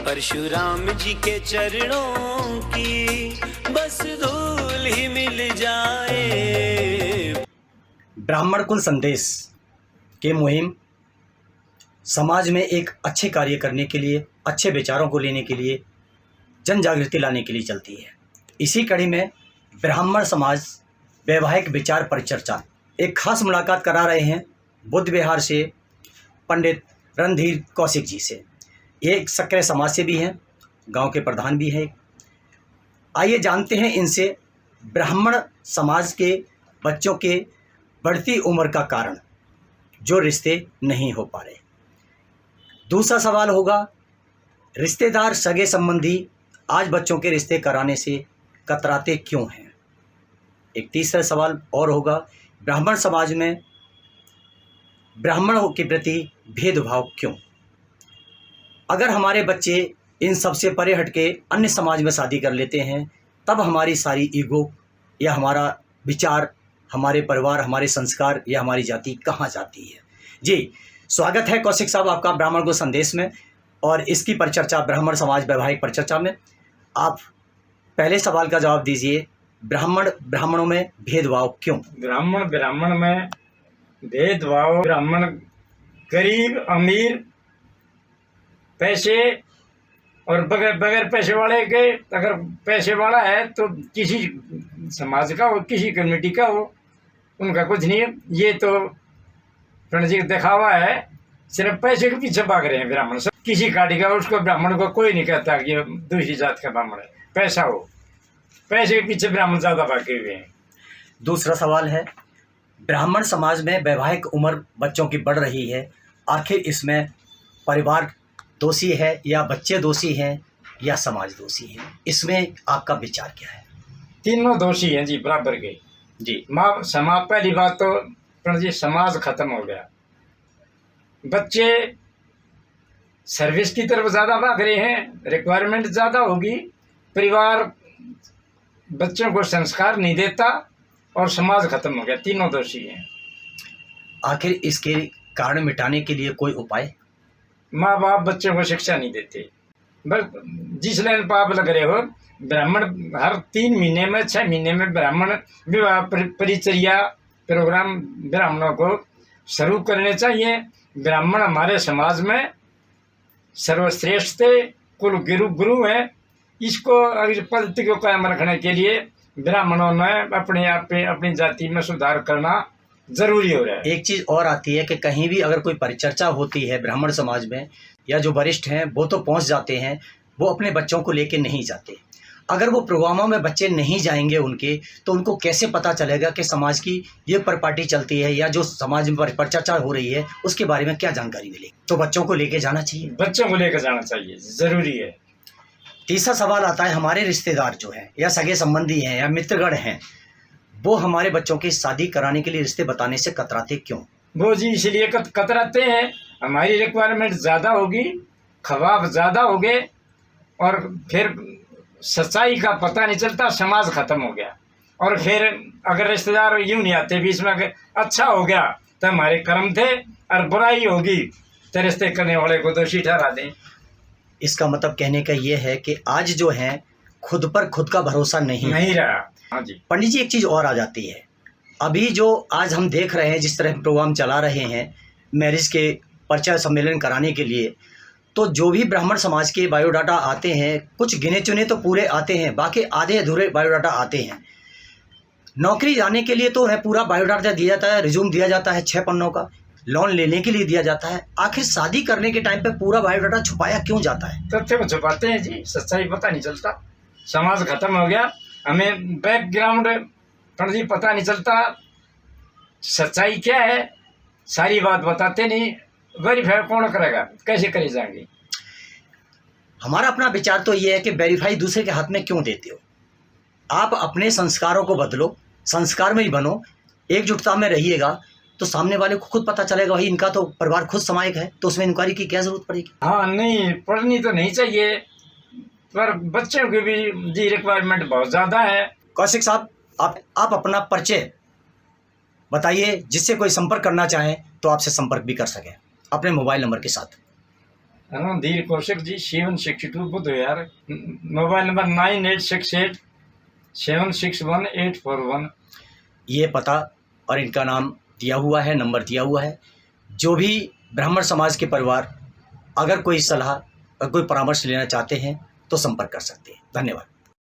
परशुराम जी के चरणों की बस धूल ही मिल जाए। ब्राह्मण कुल संदेश के मुहिम समाज में एक अच्छे कार्य करने के लिए, अच्छे विचारों को लेने के लिए, जन जागृति लाने के लिए चलती है। इसी कड़ी में ब्राह्मण समाज वैवाहिक विचार परिचर्चा एक खास मुलाकात करा रहे हैं बुद्ध विहार से पंडित रणधीर कौशिक जी से। ये एक सक्रिय समाज से भी हैं, गांव के प्रधान भी हैं। आइए जानते हैं इनसे ब्राह्मण समाज के बच्चों के बढ़ती उम्र का कारण जो रिश्ते नहीं हो पा रहे। दूसरा सवाल होगा, रिश्तेदार सगे संबंधी आज बच्चों के रिश्ते कराने से कतराते क्यों हैं। एक तीसरा सवाल और होगा, ब्राह्मण समाज में ब्राह्मणों के प्रति भेदभाव क्यों। अगर हमारे बच्चे इन सब से परे हटके अन्य समाज में शादी कर लेते हैं तब हमारी सारी ईगो या हमारा विचार, हमारे परिवार, हमारे संस्कार या हमारी जाति कहाँ जाती है। जी, स्वागत है कौशिक साहब आपका ब्राह्मण को संदेश में और इसकी परिचर्चा ब्राह्मण समाज वैवाहिक परिचर्चा में। आप पहले सवाल का जवाब दीजिए, ब्राह्मणों में भेदभाव क्यों। ब्राह्मण में भेदभाव, ब्राह्मण गरीब अमीर, पैसे और बगैर पैसे वाले के, अगर पैसे वाला है तो किसी समाज का हो, किसी कम्युनिटी का हो, उनका कुछ नहीं है। ये तो जी दिखावा है, सिर्फ पैसे के पीछे भाग रहे हैं ब्राह्मण सब। किसी काटी का उसको ब्राह्मण को कोई नहीं कहता कि दूसरी जात का ब्राह्मण है। पैसा हो, पैसे के पीछे ब्राह्मण ज्यादा भागे हुए हैं। दूसरा सवाल है, ब्राह्मण समाज में वैवाहिक उम्र बच्चों की बढ़ रही है, आखिर इसमें परिवार दोषी है या बच्चे दोषी हैं या समाज दोषी है, इसमें आपका विचार क्या है। तीनों दोषी हैं जी, बराबर के जी। समाज, पहली बात तो जी समाज खत्म हो गया। बच्चे सर्विस की तरफ ज्यादा भाग रहे हैं, रिक्वायरमेंट ज्यादा होगी, परिवार बच्चों को संस्कार नहीं देता और समाज खत्म हो गया। तीनों दोषी हैं। आखिर इसके कारण मिटाने के लिए कोई उपाय। माँ बाप बच्चों को शिक्षा नहीं देते। बस जिस लाइन पर आप लग रहे हो, ब्राह्मण हर 3 महीने में 6 महीने में ब्राह्मण विवाह परिचर्या प्रोग्राम ब्राह्मणों को शुरू करने चाहिए। ब्राह्मण हमारे समाज में सर्वश्रेष्ठ थे, कुल गुरु हैं। इसको पद्धति को कायम रखने के लिए ब्राह्मणों ने अपने आप पे अपनी जाति में सुधार करना जरूरी हो रहा है। एक चीज़ और आती है कि कहीं भी अगर कोई परिचर्चा होती है ब्राह्मण समाज में, या जो वरिष्ठ हैं वो तो पहुंच जाते हैं, वो अपने बच्चों को लेके नहीं जाते। अगर वो प्रोग्रामों में बच्चे नहीं जाएंगे उनके, तो उनको कैसे पता चलेगा कि समाज की ये परिपाटी चलती है या जो समाज में परिचर्चा हो रही है उसके बारे में क्या जानकारी मिलेगी। तो बच्चों को लेके जाना चाहिए, बच्चों को लेकर जाना चाहिए, जरूरी है। तीसरा सवाल आता है, हमारे रिश्तेदार जो हैं या सगे संबंधी हैं या मित्रगण हैं, वो हमारे बच्चों की शादी कराने के लिए रिश्ते बताने से कतराते क्यों। वो जी इसलिए कतराते हैं, हमारी रिक्वायरमेंट ज़्यादा होगी, ख्वाब ज़्यादा हो गए और फिर सच्चाई का पता नहीं चलता, समाज खत्म हो गया। और फिर अगर रिश्तेदार यूँ नहीं आते बीच में, अगर अच्छा हो गया तो हमारे कर्म थे और बुराई होगी तो रिश्ते करने वाले को दोषी ठहरा दें। इसका मतलब कहने का ये है कि आज जो है खुद पर खुद का भरोसा नहीं रहा। हाँ जी पंडित जी, एक चीज़ और आ जाती है, अभी जो आज हम देख रहे हैं जिस तरह प्रोग्राम चला रहे हैं मैरिज के परिचय सम्मेलन कराने के लिए, तो जो भी ब्राह्मण समाज के बायोडाटा आते हैं, कुछ गिने चुने तो पूरे आते हैं, बाकी आधे अधूरे बायोडाटा आते हैं। नौकरी जाने के लिए तो उन्हें पूरा बायोडाटा दिया जाता है, रिज्यूम दिया जाता है 6 पन्नों का, लोन लेने के लिए दिया जाता है। आखिर शादी करने के टाइम पे पूरा बायोडाटा छुपाया क्यों जाता है। तथ्य को छुपाते हैं जी, सच्चाई पता नहीं चलता, समाज खत्म हो गया, हमें बैकग्राउंड जी पता नहीं चलता, सच्चाई क्या है सारी बात बताते नहीं। वेरीफाई कौन करेगा, कैसे करे जाएंगे। हमारा अपना विचार तो ये है कि वेरीफाई दूसरे के हाथ में क्यों देते हो। आप अपने संस्कारों को बदलो, संस्कार में ही बनो, एकजुटता में रहिएगा, तो सामने वाले को खुद पता चलेगा भाई इनका तो परिवार खुद समायिक है, तो उसमें इंक्वायरी की क्या जरूरत पड़ेगी। हाँ नहीं पढ़नी तो नहीं चाहिए, पर बच्चों की भी जी रिक्वायरमेंट बहुत ज़्यादा है। कौशिक साहब, आप अपना परिचय बताइए, जिससे कोई संपर्क करना चाहे तो आपसे संपर्क भी कर सके अपने मोबाइल नंबर के साथ। Randhir Kaushik ji 762 Budhvihar, mobile number 9868761841। ये पता और इनका नाम दिया हुआ है, नंबर दिया हुआ है। जो भी ब्राह्मण समाज के परिवार अगर कोई सलाह और कोई परामर्श लेना चाहते हैं तो संपर्क कर सकते हैं। धन्यवाद।